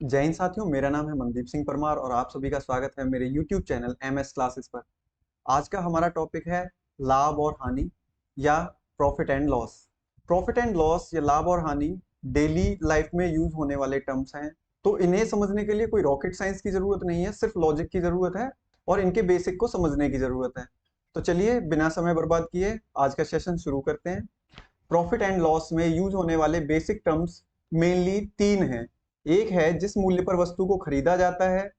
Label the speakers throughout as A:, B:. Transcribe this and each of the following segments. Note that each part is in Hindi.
A: जय हिंद साथियों, मेरा नाम है मनदीप सिंह परमार और आप सभी का स्वागत है मेरे YouTube चैनल MS क्लासेस पर। आज का हमारा टॉपिक है लाभ और हानि या profit and loss. Profit and loss या लाभ और हानि डेली लाइफ में यूज होने वाले टर्म्स हैं। तो इन्हें समझने के लिए कोई रॉकेट साइंस की जरूरत नहीं है, सिर्फ लॉजिक की जरूरत है और इनके बेसिक को समझने की जरूरत है। तो चलिए बिना समय बर्बाद किए आज का सेशन शुरू करते हैं। प्रॉफिट एंड लॉस में यूज होने वाले बेसिक टर्म्स मेनली तीन हैं। एक है जिस मूल्य पर वस्तु को खरीदा जाता है,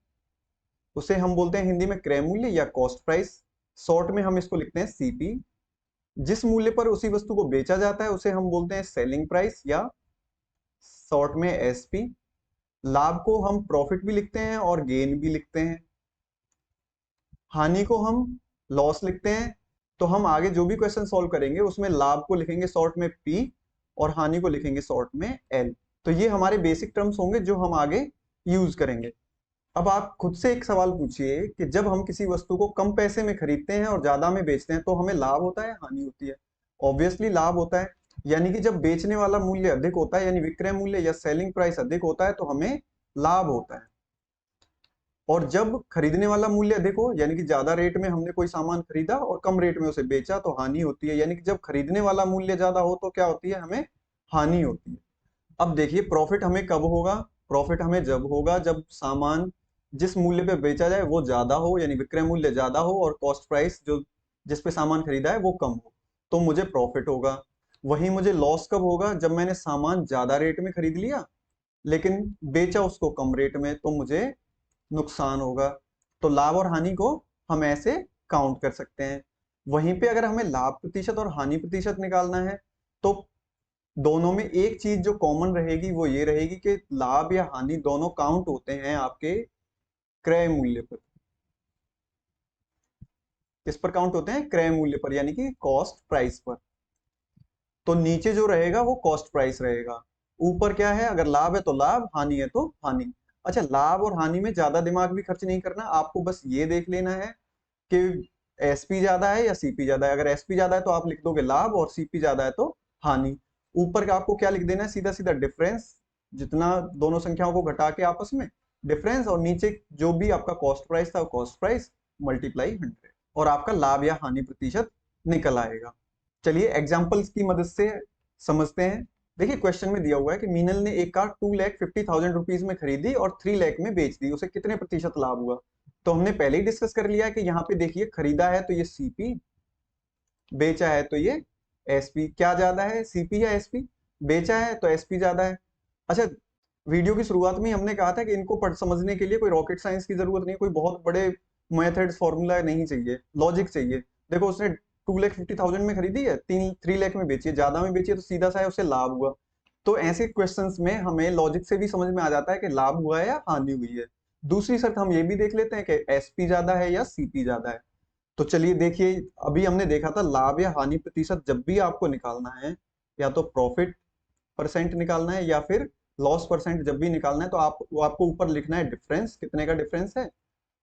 A: उसे हम बोलते हैं हिंदी में क्रय मूल्य या कॉस्ट प्राइस। शॉर्ट में हम इसको लिखते हैं सीपी। जिस मूल्य पर उसी वस्तु को बेचा जाता है उसे हम बोलते हैं सेलिंग प्राइस या शॉर्ट में एसपी। लाभ को हम प्रॉफिट भी लिखते हैं और गेन भी लिखते हैं। हानि को हम लॉस लिखते हैं। तो हम आगे जो भी क्वेश्चन सॉल्व करेंगे उसमें लाभ को लिखेंगे शॉर्ट में पी और हानि को लिखेंगे शॉर्ट में एल। तो ये हमारे बेसिक टर्म्स होंगे जो हम आगे यूज करेंगे। अब आप खुद से एक सवाल पूछिए कि जब हम किसी वस्तु को कम पैसे में खरीदते हैं और ज्यादा में बेचते हैं तो हमें लाभ होता है, हानि होती है? ऑब्वियसली लाभ होता है। यानी कि जब बेचने वाला मूल्य अधिक होता है यानी विक्रय मूल्य या सेलिंग प्राइस अधिक होता है तो हमें लाभ होता है। और जब खरीदने वाला मूल्य अधिक हो यानी कि ज्यादा रेट में हमने कोई सामान खरीदा और कम रेट में उसे बेचा तो हानि होती है। यानी कि जब खरीदने वाला मूल्य ज्यादा हो तो क्या होती है, हमें हानि होती है। अब देखिए प्रॉफिट हमें कब होगा? प्रॉफिट हमें जब होगा जब सामान जिस मूल्य पे बेचा जाए वो ज्यादा हो यानी विक्रय मूल्य ज्यादा हो और कॉस्ट प्राइस जो जिस पे सामान खरीदा है वो कम हो, तो मुझे प्रॉफिट होगा। वहीं मुझे लॉस कब होगा? जब मैंने सामान ज्यादा रेट में खरीद लिया लेकिन बेचा उसको कम रेट में, तो मुझे नुकसान होगा। तो लाभ और हानि को हम ऐसे काउंट कर सकते हैं। वहीं पे अगर हमें लाभ प्रतिशत और हानि प्रतिशत निकालना है तो दोनों में एक चीज जो कॉमन रहेगी वो ये रहेगी कि लाभ या हानि दोनों काउंट होते हैं आपके क्रय मूल्य पर। किस पर काउंट होते हैं? क्रय मूल्य पर यानी कि कॉस्ट प्राइस पर। तो नीचे जो रहेगा वो कॉस्ट प्राइस रहेगा, ऊपर क्या है? अगर लाभ है तो लाभ, हानि है तो हानि। अच्छा, लाभ और हानि में ज्यादा दिमाग भी खर्च नहीं करना, आपको बस ये देख लेना है कि एसपी ज्यादा है या सीपी ज्यादा है। अगर एसपी ज्यादा है तो आप लिख दोगे लाभ और सीपी ज्यादा है तो हानि। ऊपर का आपको क्या लिख देना है? सीधा सीधा डिफरेंस, जितना दोनों संख्याओं को घटा के आपस में डिफरेंस, और नीचे जो भी आपका कॉस्ट प्राइस था कॉस्ट प्राइस मल्टीप्लाई 100 और आपका लाभ या हानि प्रतिशत निकल आएगा। चलिए एग्जाम्पल्स की मदद से समझते हैं। देखिए क्वेश्चन में दिया हुआ है कि मीनल ने एक कार 2,50,000 रुपीज में खरीदी और 3 लाख में बेच दी, उसे कितने प्रतिशत लाभ हुआ? तो हमने पहले ही डिस्कस कर लिया है कि यहाँ पे देखिए खरीदा है तो ये सीपी, बेचा है तो ये एसपी। क्या ज्यादा है, सीपी या एसपी? बेचा है तो एसपी ज्यादा है। अच्छा, वीडियो की शुरुआत में ही हमने कहा था कि इनको पढ़ समझने के लिए कोई रॉकेट साइंस की जरूरत नहीं, कोई बहुत बड़े मेथड्स फॉर्मूला नहीं चाहिए, लॉजिक चाहिए। देखो उसने 2,50,000 में खरीदी है, 3 लाख में बेची है, ज्यादा में बेची है तो सीधा सा है उसे लाभ हुआ। तो ऐसे क्वेश्चंस में हमें लॉजिक से भी समझ में आ जाता है कि लाभ हुआ है या हानि हुई है। दूसरी शर्त हम ये भी देख लेते हैं कि एसपी ज्यादा है या सीपी ज्यादा है। तो चलिए देखिए, अभी हमने देखा था लाभ या हानि प्रतिशत जब भी आपको निकालना है, या तो प्रॉफिट परसेंट निकालना है या फिर लॉस परसेंट जब भी निकालना है, तो आपको ऊपर लिखना है डिफरेंस, कितने का डिफरेंस है,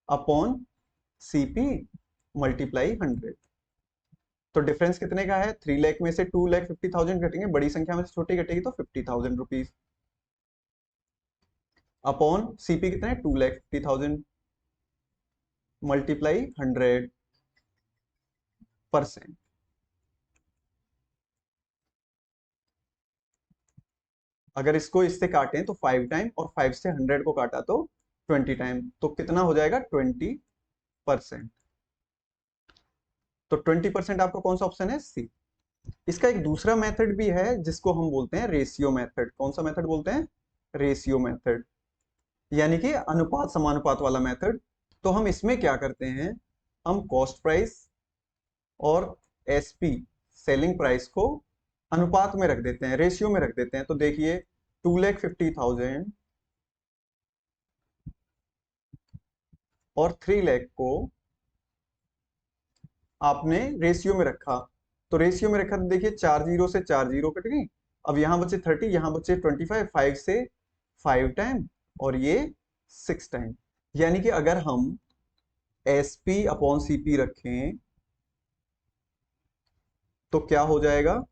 A: अपॉन सीपी मल्टीप्लाई 100। तो डिफरेंस कितने का है? 3 लाख में से 2,50,000 घटेंगे, बड़ी संख्या में से छोटी घटेगी तो 50,000 रुपीज, अपॉन सीपी कितना है 2,50,000 मल्टीप्लाई 100%। अगर इसको इससे काटें तो 5 टाइम, और 5 से 100 को काटा तो 20 टाइम, तो कितना हो जाएगा? 20%। तो 20% आपका कौन सा ऑप्शन है? सी। इसका एक दूसरा मेथड भी है जिसको हम बोलते हैं रेशियो मेथड। कौन सा मेथड बोलते हैं? रेशियो मेथड, यानी कि अनुपात समानुपात वाला मेथड। तो हम इसमें क्या करते हैं, हम कॉस्ट प्राइस और एसपी सेलिंग प्राइस को अनुपात में रख देते हैं, रेशियो में रख देते हैं। तो देखिए 2,50,000 और 3 लाख को आपने रेशियो में रखा। तो रेशियो में रखा तो देखिए 4 जीरो से 4 जीरो कट गई, अब यहां बचे 30, यहां बचे 25, 5 से 5 टाइम और ये 6 टाइम। यानी कि अगर हम S P upon C P रखें तो क्या हो जाएगा?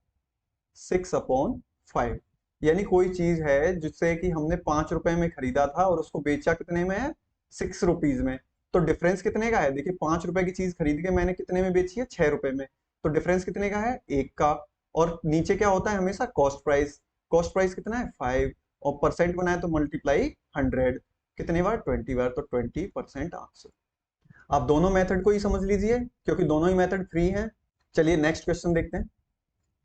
A: 6/5। यानी कोई चीज है जिससे कि हमने 5 रुपए में खरीदा था और उसको बेचा कितने में है, 6 रुपीज में। तो डिफरेंस कितने का है, देखिए 5 रुपए की चीज खरीद के मैंने कितने में बेची है, 6 रुपए में। तो डिफरेंस कितने का है, 1 का। और नीचे क्या होता है हमेशा, कॉस्ट प्राइस। कॉस्ट प्राइस कितना है, 5। और परसेंट बनाए तो मल्टीप्लाई 100, कितनी बार, 20 बार, तो 20% आंसर। आप दोनों मेथड को ही समझ लीजिए क्योंकि दोनों ही मेथड फ्री हैं। चलिए नेक्स्ट क्वेश्चन देखते हैं।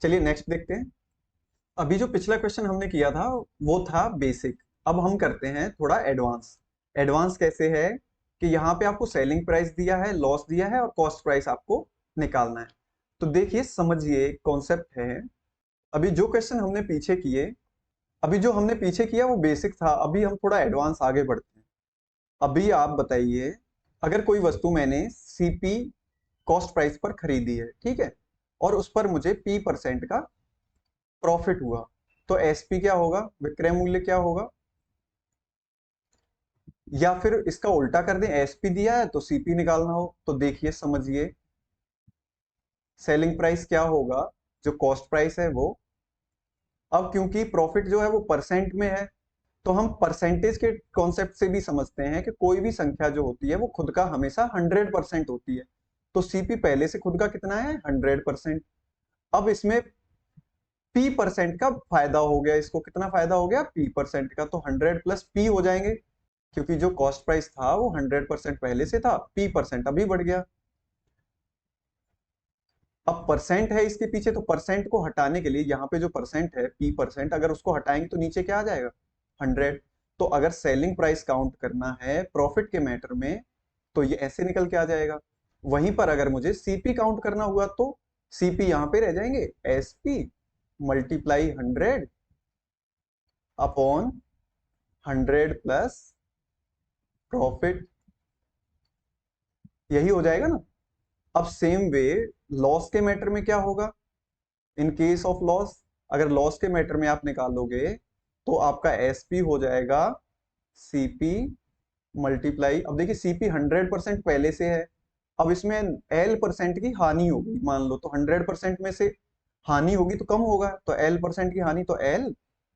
A: चलिए नेक्स्ट देखते हैं। अभी जो पिछला क्वेश्चन हमने किया था वो था बेसिक। अब हम करते हैं थोड़ा एडवांस। एडवांस कैसे है कि यहाँ पे आपको सेलिंग प्राइस दिया है, लॉस दिया है और कॉस्ट प्राइस आपको निकालना है। तो देखिए समझिए कॉन्सेप्ट है। अभी जो क्वेश्चन हमने पीछे किए, अभी जो हमने पीछे किया वो बेसिक था, अभी हम थोड़ा एडवांस आगे बढ़ते हैं। अभी आप बताइए, अगर कोई वस्तु मैंने सीपी कॉस्ट प्राइस पर खरीदी है, ठीक है, और उस पर मुझे P% का प्रॉफिट हुआ, तो एसपी क्या होगा, विक्रय मूल्य क्या होगा। या फिर इसका उल्टा कर दें, एसपी दिया है तो सीपी निकालना हो, तो देखिए समझिए, सेलिंग प्राइस क्या होगा, जो कॉस्ट प्राइस है वो। अब क्योंकि प्रॉफिट जो है वो परसेंट में है, तो हम परसेंटेज के कॉन्सेप्ट से भी समझते हैं कि कोई भी संख्या जो होती है वो खुद का हमेशा 100% होती है। तो सीपी पहले से खुद का कितना है, 100%। अब इसमें P% का फायदा हो गया, इसको कितना फायदा हो गया, P% का, तो 100 प्लस P हो जाएंगे, क्योंकि जो कॉस्ट प्राइस था वो 100% पहले से था, P% अभी बढ़ गया। अब परसेंट है इसके पीछे, तो परसेंट को हटाने के लिए यहाँ पे जो परसेंट है P%, अगर उसको हटाएंगे तो नीचे क्या आ जाएगा, 100। तो अगर सेलिंग प्राइस काउंट करना है प्रॉफिट के मैटर में तो ये ऐसे निकल के आ जाएगा। वहीं पर अगर मुझे सीपी काउंट करना हुआ तो सीपी यहाँ पे रह जाएंगे, SP multiply 100 upon 100 plus profit, यही हो जाएगा ना। अब सेम वे लॉस के मैटर में क्या होगा, इन केस ऑफ लॉस, अगर लॉस के मैटर में आप निकालोगे तो आपका एसपी हो जाएगा सीपी मल्टीप्लाई, अब देखिए सीपी 100% पहले से है, अब इसमें L% की हानि होगी मान लो, तो 100% में से हानि होगी तो कम होगा, तो L% की हानि, तो L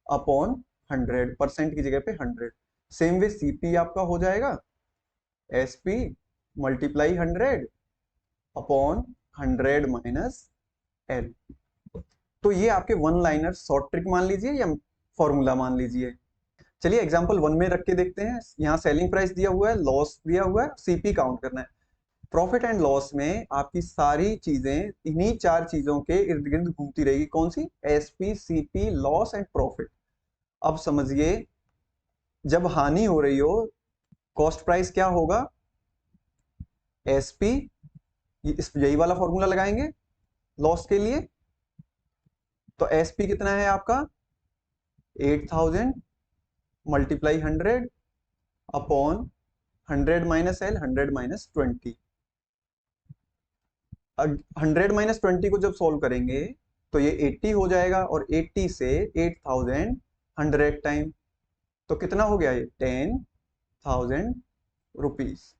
A: अपॉन 100%, की जगह पे 100। सेम वे सीपी आपका हो जाएगा SP multiply 100 upon 100 minus L। तो ये आपके वन लाइनर शॉर्ट ट्रिक मान लीजिए या फॉर्मूला मान लीजिए। चलिए एग्जांपल 1 में रख के देखते हैं। यहाँ सेलिंग प्राइस दिया हुआ है, लॉस दिया हुआ है, सीपी काउंट करना है। प्रॉफिट एंड लॉस में आपकी सारी चीजें इन्हीं 4 चीजों के इर्द गिर्द घूमती रहेगी, कौन सी, SP, CP, loss and profit. अब समझिए, जब हानि हो रही हो कॉस्ट प्राइस क्या होगा, एसपी, यही वाला फॉर्मूला लगाएंगे लॉस के लिए। तो एसपी कितना है आपका, 8000 multiply 100 upon 100 minus L, 100 minus 20। 100 minus 20 को जब सॉल्व करेंगे तो ये 80 हो जाएगा, और 80 से 8000 100 टाइम, तो कितना हो गया ये, 10,000 रुपीज।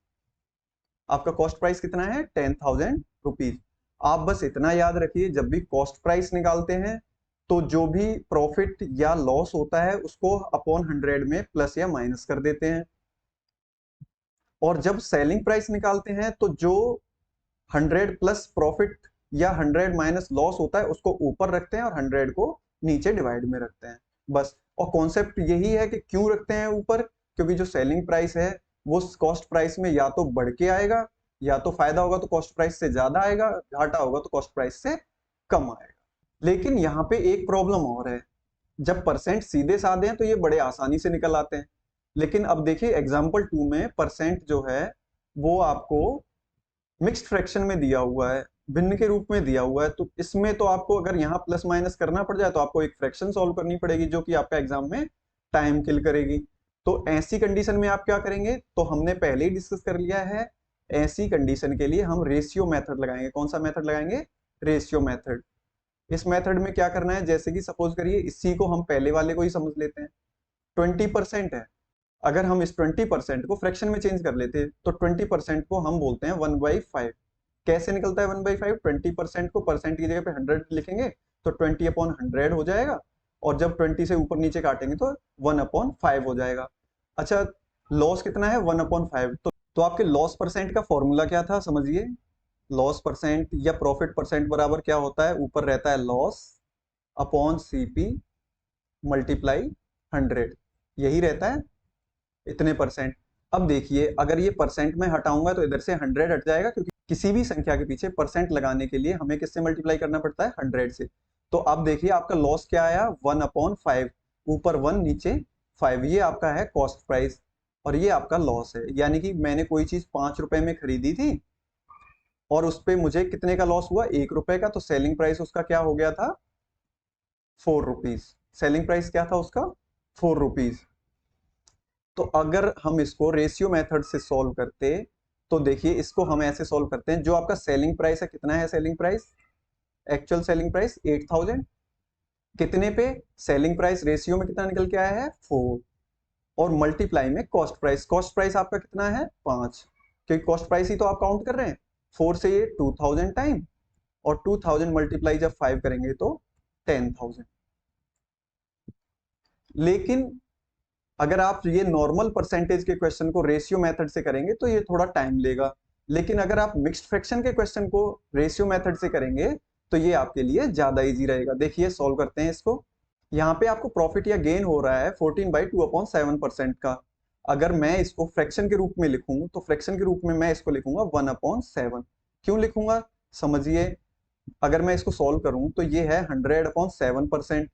A: आपका कॉस्ट प्राइस कितना है, 10,000 रुपीज। आप बस इतना याद रखिए, जब भी कॉस्ट प्राइस निकालते हैं तो जो भी प्रॉफिट या लॉस होता है उसको अपॉन 100 में प्लस या माइनस कर देते हैं, और जब सेलिंग प्राइस निकालते हैं तो जो 100 प्लस प्रॉफिट या 100 माइनस लॉस होता है उसको ऊपर रखते हैं और 100 को नीचे डिवाइड में रखते हैं, बस। और कॉन्सेप्ट यही है कि क्यों रखते हैं ऊपर, क्योंकि जो सेलिंग प्राइस है वो कॉस्ट प्राइस में या तो बढ़ के आएगा, या तो फायदा होगा तो कॉस्ट प्राइस से ज्यादा आएगा, घाटा होगा तो कॉस्ट प्राइस से कम आएगा। लेकिन यहाँ पे एक प्रॉब्लम और है, जब परसेंट सीधे साधे हैं तो ये बड़े आसानी से निकल आते हैं, लेकिन अब देखिए एग्जाम्पल 2 में परसेंट जो है वो आपको मिक्स्ड फ्रैक्शन में दिया हुआ है, भिन्न के रूप में दिया हुआ है, तो इसमें तो आपको अगर यहाँ प्लस माइनस करना पड़ जाए तो आपको एक फ्रैक्शन सॉल्व करनी पड़ेगी जो कि आपका एग्जाम में टाइम किल करेगी। तो ऐसी कंडीशन में आप क्या करेंगे, तो हमने पहले ही डिस्कस कर लिया है, ऐसी कंडीशन के लिए हम रेशियो मेथड लगाएंगे। कौन सा मेथड लगाएंगे, रेशियो मेथड। इस मेथड में क्या करना है, जैसे कि सपोज करिए इसी को हम पहले वाले को ही समझ लेते हैं, 20% है, अगर हम इस 20% को फ्रैक्शन में चेंज कर लेते तो 20% को हम बोलते हैं 1/5। कैसे निकलता है 1/5, 20% को परसेंट की जगह पे 100 लिखेंगे तो 20 अपॉन 100 हो जाएगा, और जब 20 से ऊपर नीचे काटेंगे तो 1/5 हो जाएगा। अच्छा, लॉस कितना है? 1/5। तो आपके लॉस परसेंट का फॉर्मूला क्या था समझिए। लॉस परसेंट या प्रॉफिट परसेंट बराबर क्या होता है? ऊपर रहता है लॉस अपॉन सीपी मल्टीप्लाई 100, यही रहता है, इतने परसेंट। अब देखिए, अगर ये परसेंट में हटाऊंगा तो इधर से 100 हट जाएगा, क्योंकि किसी भी संख्या के पीछे परसेंट लगाने के लिए हमें किससे मल्टीप्लाई करना पड़ता है? 100 से। तो अब देखिए आपका लॉस क्या आया? 1/5, ऊपर 1 नीचे 5, ये आपका है कॉस्ट प्राइस और ये आपका लॉस है। यानी कि मैंने कोई चीज 5 रुपए में खरीदी थी और उस पे मुझे कितने का लॉस हुआ? 1 रुपए का। तो सेलिंग प्राइस उसका क्या हो गया था? 4 रुपीज। सेलिंग प्राइस क्या था उसका? 4 रुपीज। तो अगर हम इसको रेशियो मेथड से सॉल्व करते, तो देखिए इसको हम ऐसे सॉल्व करते हैं। जो आपका सेलिंग प्राइस है, कितना है selling price? Actual selling price 8000। कितने पे? सेलिंग प्राइस रेशियो में कितना निकल के आया है? 4। और मल्टीप्लाई में कॉस्ट प्राइस। कॉस्ट प्राइस आपका कितना है? 5, क्योंकि कॉस्ट प्राइस ही तो आप काउंट कर रहे हैं। 4 से ये 2000 टाइम, और 2000 मल्टीप्लाई जब 5 करेंगे तो 10000। लेकिन अगर आप ये नॉर्मल परसेंटेज के क्वेश्चन को रेशियो मेथड से करेंगे तो ये थोड़ा टाइम लेगा। लेकिन अगर आप मिक्स्ड फ्रैक्शन के क्वेश्चन को रेशियो मेथड से करेंगे तो ये आपके लिए ज्यादा इजी रहेगा। देखिए सॉल्व करते हैं इसको। यहाँ पे आपको प्रॉफिट या गेन हो रहा है 14/2/7% का। अगर मैं इसको फ्रैक्शन के रूप में लिखूं तो फ्रैक्शन के रूप में मैं इसको लिखूंगा 1/7। क्यों लिखूंगा समझिए। अगर मैं इसको सॉल्व करूं तो ये है 100/7%।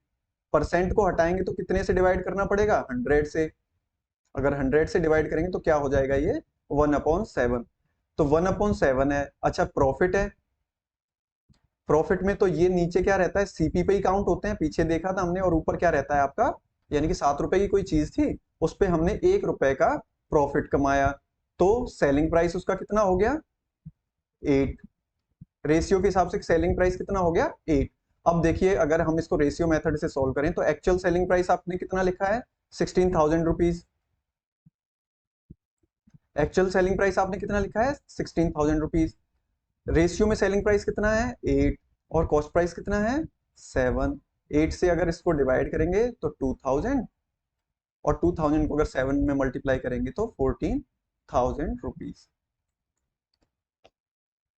A: परसेंट को हटाएंगे तो कितने से डिवाइड करना पड़ेगा? 100 से। अगर 100 से डिवाइड करेंगे तो क्या हो जाएगा? ये 1/7। तो 1/7 है। अच्छा, प्रॉफिट है। प्रॉफिट में तो ये नीचे क्या रहता है? सीपी पे ही काउंट होते हैं, पीछे देखा था हमने। और ऊपर क्या रहता है आपका? यानी कि 7 रुपए की कोई चीज थी, उस पे हमने 1 रुपए का प्रॉफिट कमाया। तो सेलिंग प्राइस उसका कितना हो गया? 8। रेशियो के हिसाब से सेलिंग प्राइस कितना हो गया? 8। अब देखिए, अगर हम इसको रेशियो मेथड से सॉल्व करें तो एक्चुअल सेलिंग प्राइस आपने कितना लिखा है? 16,000 रुपीज। एक्चुअल सेलिंग प्राइस आपने कितना लिखा है? 16,000 रुपीज। रेशियो में सेलिंग प्राइस कितना है? 8। और कॉस्ट प्राइस कितना है? 7। 8 से अगर इसको डिवाइड करेंगे तो 2000, और 2000 को अगर 7 में मल्टीप्लाई करेंगे तो 14,000 रुपीज।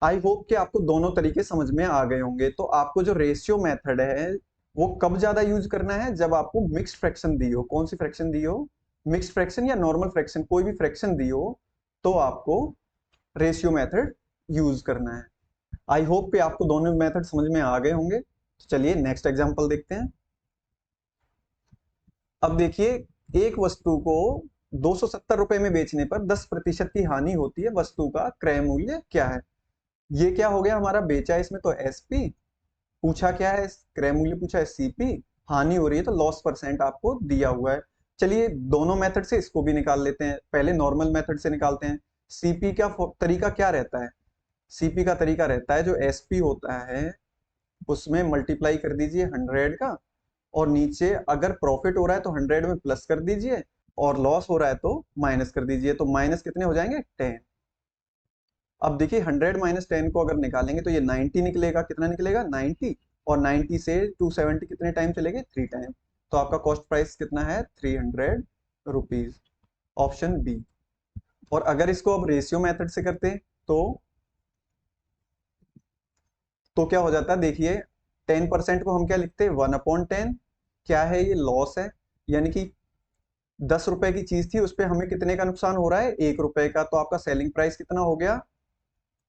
A: आई होप कि आपको दोनों तरीके समझ में आ गए होंगे। तो आपको जो रेशियो मेथड है वो कब ज्यादा यूज करना है? जब आपको मिक्स्ड फ्रैक्शन दी हो। कौन सी फ्रैक्शन दी हो? मिक्स्ड फ्रैक्शन या नॉर्मल फ्रैक्शन, कोई भी फ्रैक्शन दी हो तो आपको रेशियो मेथड यूज करना है। आई होप कि आपको दोनों मेथड समझ में आ गए होंगे। तो चलिए नेक्स्ट एग्जांपल देखते हैं। अब देखिए, एक वस्तु को 270 रुपए में बेचने पर 10% की हानि होती है। वस्तु का क्रय मूल्य क्या है? ये क्या हो गया हमारा? बेचा है इसमें तो एसपी, पूछा क्या है? क्रय मूल्य पूछा है सीपी, हानि हो रही है तो लॉस परसेंट आपको दिया हुआ है। चलिए दोनों मेथड से इसको भी निकाल लेते हैं। पहले नॉर्मल मेथड से निकालते हैं। सीपी का तरीका क्या रहता है? सीपी का तरीका रहता है, जो एसपी होता है उसमें मल्टीप्लाई कर दीजिए 100 का, और नीचे अगर प्रॉफिट हो रहा है तो 100 में प्लस कर दीजिए, और लॉस हो रहा है तो माइनस कर दीजिए। तो माइनस कितने हो जाएंगे? 10। अब देखिए 100 माइनस 10 को अगर निकालेंगे तो ये 90 निकलेगा। कितना निकलेगा? 90। और 90 से 270 कितने टाइम चलेंगे? 3 टाइम। तो आपका कॉस्ट प्राइस कितना है? 300 रुपीज। Option B. और अगर इसको अब रेशियो मेथड से करते हैं तो क्या हो जाता है? देखिए 10% को हम क्या लिखते हैं? 1/10। क्या है ये? लॉस है। यानी कि 10 रुपए की चीज थी, उस पर हमें कितने का नुकसान हो रहा है? 1 रुपए का। तो आपका सेलिंग प्राइस कितना हो गया?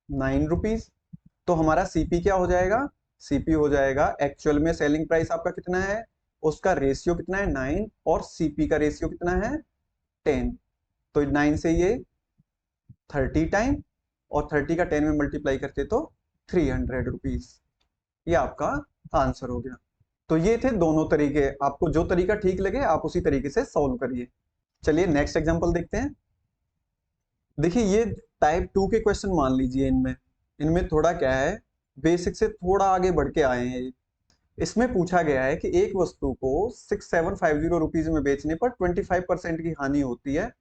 A: 9 रुपीज। तो हमारा सीपी क्या हो जाएगा? सीपी हो जाएगा, एक्चुअल में सेलिंग प्राइस आपका कितना है, उसका रेशियो कितना है? 9, और सीपी का रेशियो कितना है? 10। तो 9 से ये 30 टाइम, और 30 का 10 में मल्टीप्लाई करते तो 300 रुपीज। ये आपका आंसर हो गया। तो ये थे दोनों तरीके। आपको जो तरीका ठीक लगे आप उसी तरीके से सॉल्व करिए। चलिए नेक्स्ट एग्जांपल देखते हैं। देखिए ये टाइप 2 के क्वेश्चन मान लीजिए। इनमें इनमें थोड़ा क्या है, बेसिक से थोड़ा आगे बढ़ के आए हैं। इसमें पूछा गया है कि एक वस्तु को 6750 रुपीज में बेचने पर 25% की हानि होती है।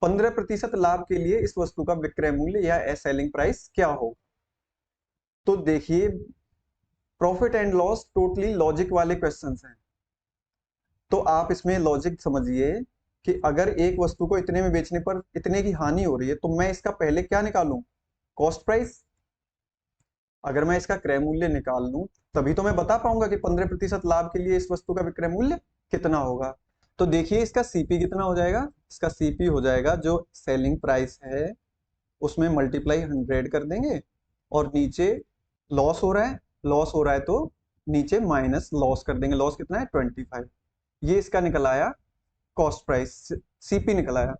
A: 15% लाभ के लिए इस वस्तु का विक्रय मूल्य या सेलिंग प्राइस क्या हो? तो देखिए, profit and loss totally logic वाले क्वेश्चंस हैं। तो आप इसमें लॉजिक समझिए कि अगर एक वस्तु को इतने में बेचने पर इतने की हानि हो रही है तो मैं इसका पहले क्या निकालूं, कॉस्ट प्राइस। अगर मैं इसका क्रय मूल्य निकाल लूं तभी तो मैं बता पाऊंगा कि 15% लाभ के लिए इस वस्तु का विक्रय मूल्य कितना होगा। तो देखिए इसका सीपी कितना हो जाएगा, इसका सीपी हो जाएगा जो सेलिंग प्राइस है उसमें मल्टीप्लाई 100 कर देंगे, और नीचे लॉस हो रहा है, लॉस हो रहा है तो नीचे माइनस लॉस कर देंगे, लॉस कितना है 25। ये इसका निकल आया कॉस्ट प्राइस, सीपी निकल आया।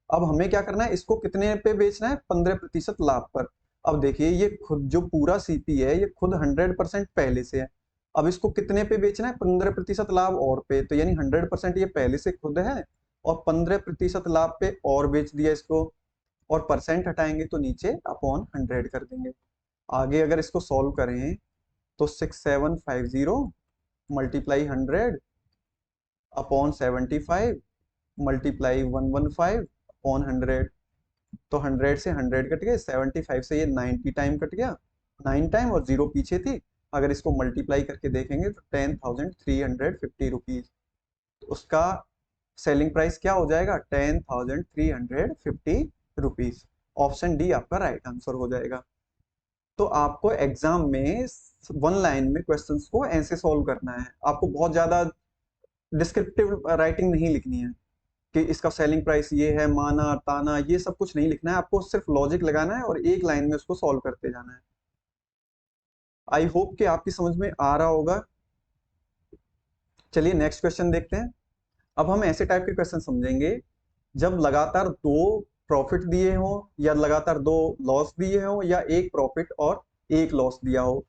A: अब हमें क्या करना है, इसको कितने पे बेचना है, 15% लाभ पर। अब देखिए ये खुद जो पूरा सीपी है ये खुद 100% पहले से है। अब इसको कितने पे बेचना है, 15% लाभ और पे, तो यानी 100% ये पहले से खुद है और 15% लाभ पे और बेच दिया इसको, और परसेंट हटाएंगे तो नीचे अपॉन 100 कर देंगे। आगे अगर इसको सॉल्व करें तो 6750 मल्टीप्लाई 100 अपॉन 75 मल्टीप्लाई 115 अपॉन 100। तो 100 से 100 कट गए, 75 से ये 90 टाइम कट गया, 9 टाइम और 0 पीछे थी। अगर इसको मल्टीप्लाई करके देखेंगे तो 10,350 रुपीज, तो उसका सेलिंग प्राइस क्या हो जाएगा, 10,350 रुपीज। ऑप्शन डी आपका राइट आंसर हो जाएगा। तो आपको एग्जाम में वन लाइन में क्वेश्चंस को ऐसे सॉल्व करना है, आपको बहुत ज्यादा डिस्क्रिप्टिव राइटिंग नहीं लिखनी है कि इसका सेलिंग प्राइस ये है, माना ताना, ये सब कुछ नहीं लिखना है, आपको सिर्फ लॉजिक लगाना है और एक लाइन में उसको सॉल्व करते जाना है। आई होप कि आपकी समझ में आ रहा होगा। चलिए नेक्स्ट क्वेश्चन देखते हैं। अब हम ऐसे टाइप के क्वेश्चन समझेंगे जब लगातार दो प्रॉफिट दिए हो या लगातार दो लॉस दिए हो या एक प्रॉफिट और एक लॉस दिया हो,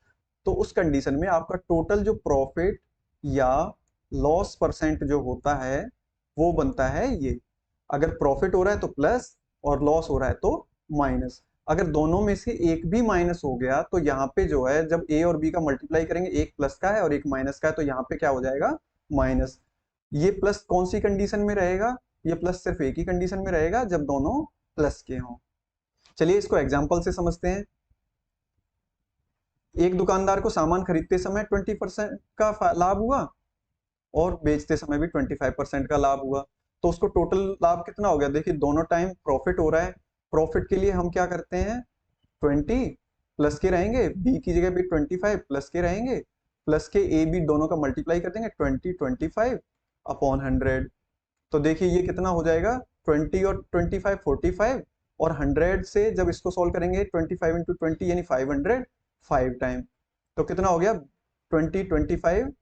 A: तो उस कंडीशन में आपका टोटल जो प्रॉफिट या लॉस परसेंट जो होता है वो बनता है ये। अगर प्रॉफिट हो रहा है तो प्लस और लॉस हो रहा है तो माइनस। अगर दोनों में से एक भी माइनस हो गया तो यहाँ पे जो है जब ए और बी का मल्टीप्लाई करेंगे, एक प्लस का है और एक माइनस का है, तो यहाँ पे क्या हो जाएगा, माइनस। ये प्लस कौन सी कंडीशन में रहेगा, ये प्लस सिर्फ एक ही कंडीशन में रहेगा जब दोनों प्लस के हों। चलिए इसको एग्जांपल से समझते हैं। एक दुकानदार को सामान खरीदते समय 20% का लाभ हुआ और बेचते समय भी 25% का लाभ हुआ, तो उसको टोटल लाभ कितना हो गया। देखिए दोनों टाइम प्रॉफिट हो रहा है, प्रॉफिट के लिए हम क्या करते हैं, 20 प्लस के रहेंगे, बी की जगह भी 25 प्लस के रहेंगे, प्लस के ए बी दोनों का मल्टीप्लाई कर देंगे, 20 25 अपॉन 100। तो देखिए ये कितना हो जाएगा, 20 और 25 45, और 100 से जब इसको सॉल्व करेंगे 25 इंटू 20 यानी 500, 5 टाइम, तो कितना हो गया, 20 25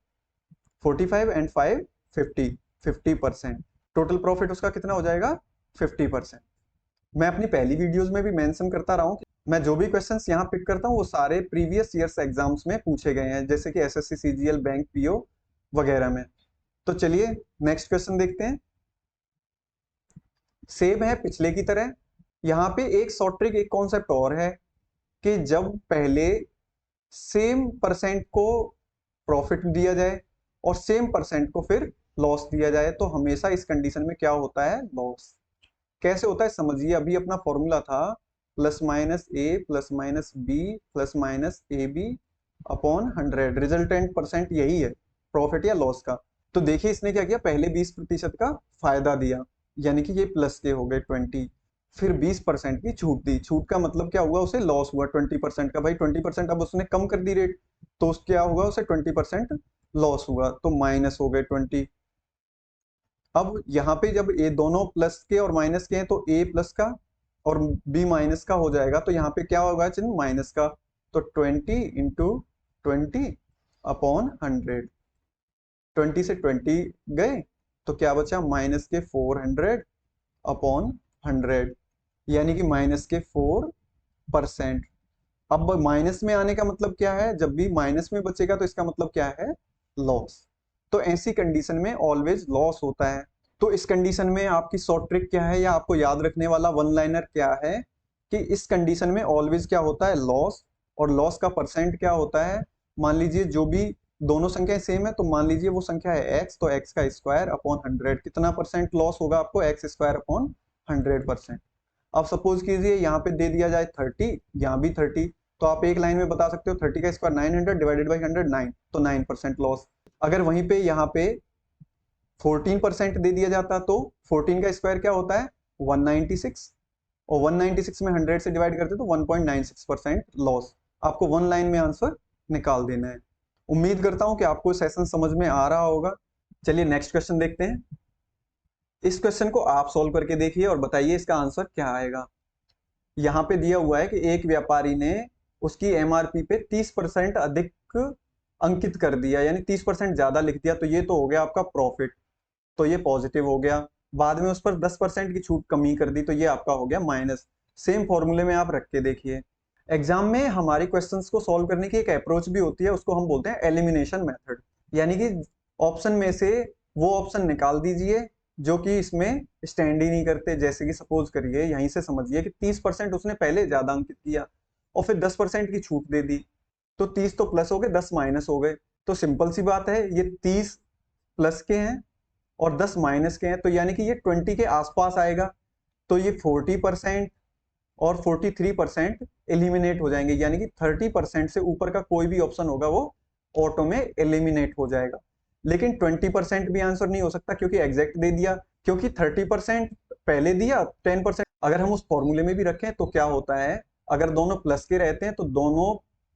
A: 45 एंड 5 50, 50%। टोटल प्रॉफिट उसका कितना हो जाएगा, 50%। मैं अपनी पहली वीडियोस में भी मेंशन करता रहा हूं कि मैं जो भी क्वेश्चंस यहाँ पिक करता हूँ वो सारे प्रीवियस ईयर्स एग्जाम्स में पूछे गए हैं, जैसे कि एसएससी सीजीएल बैंक पीओ वगैरह में। तो चलिए नेक्स्ट क्वेश्चन देखते हैं। सेम है पिछले की तरह, यहाँ पे एक शॉर्ट ट्रिक, एक कॉन्सेप्ट और है कि जब पहले सेम परसेंट को प्रॉफिट दिया जाए और सेम परसेंट को फिर लॉस दिया जाए तो हमेशा इस कंडीशन में क्या होता है, लॉस। कैसे होता है समझिए, अभी अपना फॉर्मूला था plus minus a plus minus b plus minus a b upon 100, resultant percent यही है प्रॉफिट या लॉस का। तो देखिए इसने क्या किया, पहले 20% का फायदा दिया, यानी कि ये प्लस के हो गए 20, फिर 20% की छूट दी। छूट का मतलब क्या हुआ, उसे लॉस हुआ 20% का, भाई 20% अब उसने कम कर दी रेट, तो उस क्या हुआ, उसे 20% लॉस हुआ, तो माइनस हो गए 20। अब यहाँ पे जब ए दोनों प्लस के और माइनस के हैं तो ए प्लस का और बी माइनस का हो जाएगा, तो यहाँ पे क्या होगा, चिन्ह माइनस का, तो 20 इंटू 20 अपॉन 100, 20 से 20 गए तो क्या बचा, माइनस के 400 अपॉन 100, यानी कि माइनस के 4%। अब माइनस में आने का मतलब क्या है, जब भी माइनस में बचेगा तो इसका मतलब क्या है, लॉस। तो ऐसी कंडीशन में ऑलवेज लॉस होता है। तो इस कंडीशन में आपकी शॉर्ट ट्रिक क्या है या आपको याद रखने वाला वन लाइनर क्या है कि इस कंडीशन में ऑलवेज क्या होता है, लॉस, और लॉस का परसेंट क्या होता है। मान लीजिए जो भी दोनों संख्याएं सेम है, तो मान लीजिए वो संख्या है एक्स, तो एक्स का स्क्वायर अपॉन 100, कितना परसेंट लॉस होगा आपको, एक्स स्क्वायर अपॉन 100%। अब सपोज कीजिए यहाँ पे दे दिया जाए 30, यहाँ भी 30, तो आप एक लाइन में बता सकते हो 30 का स्क्वायर 900 डिवाइडेड बाई 100 9, तो 9% लॉस। अगर वहीं पे यहाँ पे 14% दे दिया जाता तो 14 का स्क्वायर क्या होता है 196, और 196 में 100 से डिवाइड करते तो 1.96% लॉस। आपको वन लाइन में आंसर निकाल देना है। उम्मीद करता हूं कि आपको सेशन समझ में आ रहा होगा। चलिए नेक्स्ट क्वेश्चन देखते हैं। इस क्वेश्चन को आप सॉल्व करके देखिए और बताइए इसका आंसर क्या आएगा। यहाँ पे दिया हुआ है कि एक व्यापारी ने उसकी एमआरपी पे 30% अधिक अंकित कर दिया, यानी 30% ज्यादा लिख दिया, तो ये तो हो गया आपका प्रॉफिट, तो ये पॉजिटिव हो गया। बाद में उस पर 10% की छूट कमी कर दी, तो ये आपका हो गया माइनस। सेम फॉर्मूले में आप रख के देखिए। एग्जाम में हमारी क्वेश्चंस को सॉल्व करने की एक अप्रोच भी होती है, उसको हम बोलते हैं एलिमिनेशन मेथड, यानी कि ऑप्शन में से वो ऑप्शन निकाल दीजिए जो कि इसमें स्टैंड ही नहीं करते। जैसे कि सपोज करिए यहीं से समझिए कि 30% उसने पहले ज्यादा अंकित किया और फिर 10% की छूट दे दी, तो 30 तो प्लस हो गए, 10 माइनस हो गए। तो सिंपल सी बात है, ये 30 प्लस के हैं और 10 माइनस के हैं, तो यानी कि ये 20 के आसपास आएगा। तो ये 40% और 43% एलिमिनेट हो जाएंगे, यानी कि 30% से ऊपर का कोई भी ऑप्शन होगा वो ऑटो में एलिमिनेट हो जाएगा। लेकिन 20% भी आंसर नहीं हो सकता क्योंकि एग्जैक्ट दे दिया, क्योंकि 30% पहले दिया, 10% अगर हम उस फॉर्मूले में भी रखें तो क्या होता है, अगर दोनों प्लस के रहते हैं तो दोनों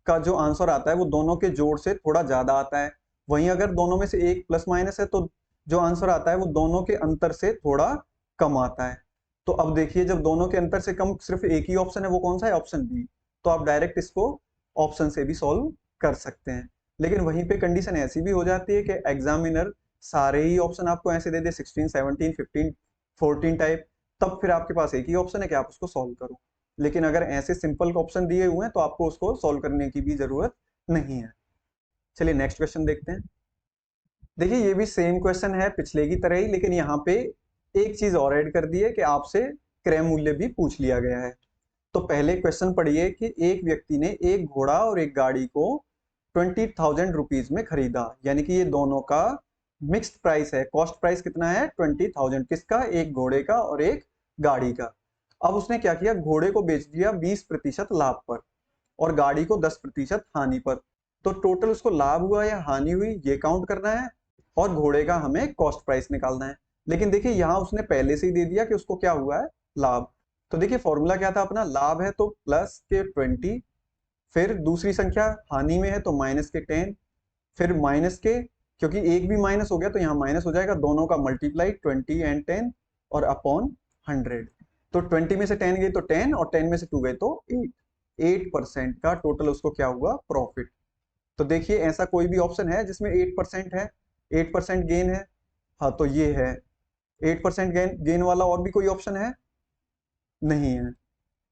A: का जो आंसर आता है वो दोनों के जोड़ से थोड़ा ज्यादा आता है। वहीं अगर दोनों में से एक प्लस माइनस है तो जो आंसर आता है वो दोनों के अंतर से थोड़ा कम आता है। तो अब देखिए, जब दोनों के अंतर से कम सिर्फ एक ही ऑप्शन है, वो कौन सा है, ऑप्शन बी, तो आप डायरेक्ट इसको ऑप्शन से भी सॉल्व कर सकते हैं। लेकिन वहीं पे कंडीशन ऐसी भी हो जाती है कि एग्जामिनर सारे ही ऑप्शन आपको ऐसे दे दे 16, 17, 15, 14 टाइप, तब फिर आपके पास एक ही ऑप्शन है कि आप उसको सॉल्व करो। लेकिन अगर ऐसे सिंपल ऑप्शन दिए हुए हैं तो आपको उसको सॉल्व करने की भी जरूरत नहीं है। चलिए नेक्स्ट क्वेश्चन देखते हैं। देखिए ये भी सेम क्वेश्चन है पिछले की तरह ही, लेकिन यहाँ पे एक चीज और ऐड कर दी है कि आपसे क्रय मूल्य भी पूछ लिया गया है। तो पहले क्वेश्चन पढ़िए कि एक व्यक्ति ने एक घोड़ा और एक गाड़ी को 20,000 रुपीज में खरीदा, यानी कि ये दोनों का मिक्स्ड प्राइस है। कॉस्ट प्राइस कितना है 20,000, किसका, एक घोड़े का और एक गाड़ी का। अब उसने क्या किया, घोड़े को बेच दिया 20% लाभ पर और गाड़ी को 10% हानि पर। तो टोटल उसको लाभ हुआ या हानि हुई ये काउंट करना है, और घोड़े का हमें कॉस्ट प्राइस निकालना है। लेकिन देखिए यहाँ उसने पहले से ही दे दिया कि उसको क्या हुआ है, लाभ। तो देखिए फॉर्मूला क्या था अपना, लाभ है तो प्लस के 20, फिर दूसरी संख्या हानि में है तो माइनस के 10, फिर माइनस के, क्योंकि एक भी माइनस हो गया तो यहाँ माइनस हो जाएगा, दोनों का मल्टीप्लाई 20 एंड 10 और अपॉन 100। तो 20 में से 10 गई तो 10 और 10 में से 2 गए तो 8% का टोटल उसको क्या हुआ, प्रॉफिट। तो देखिए ऐसा कोई भी ऑप्शन है जिसमें 8% है, 8% गेन है, हाँ तो ये है 8% गेन, गेन वाला और भी कोई ऑप्शन है नहीं है।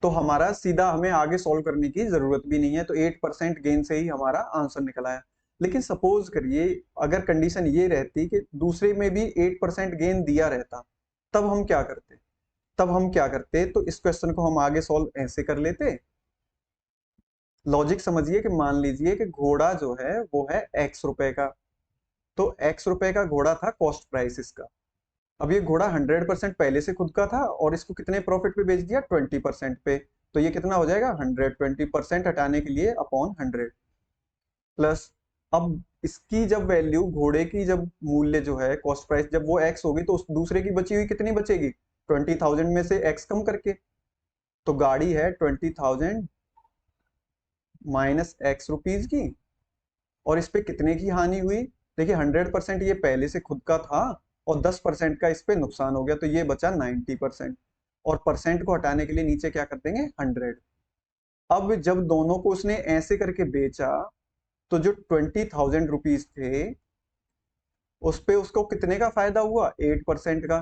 A: तो हमारा सीधा हमें आगे सॉल्व करने की जरूरत भी नहीं है, तो 8% गेन से ही हमारा आंसर निकल आया। लेकिन सपोज करिए अगर कंडीशन ये रहती कि दूसरे में भी 8% गेन दिया रहता, तब हम क्या करते, तो इस क्वेश्चन को हम आगे सॉल्व ऐसे कर लेते। लॉजिक समझिए कि मान लीजिए कि घोड़ा जो है वो है x रुपए का, तो x रुपए का घोड़ा था कॉस्ट प्राइस इसका। अब ये घोड़ा 100% पहले से खुद का था और इसको कितने प्रॉफिट पे बेच दिया, 20% पे, तो ये कितना हो जाएगा 100, 20% हटाने के लिए अपॉन 100 प्लस। अब इसकी जब वैल्यू, घोड़े की जब मूल्य जो है कॉस्ट प्राइस जब वो x होगी तो उस दूसरे की बची हुई कितनी बचेगी, 20,000 में से x कम करके, तो गाड़ी है 20,000 माइनस x रुपीज की, और इस पे कितने की हानि हुई, देखिए 100% ये पहले से खुद का था और 10% का इस पे नुकसान हो गया, तो ये बचा 90%, और परसेंट को हटाने के लिए नीचे क्या कर देंगे 100। अब जब दोनों को उसने ऐसे करके बेचा तो जो 20,000 रुपीज थे उस पे उसको कितने का फायदा हुआ, 8% का।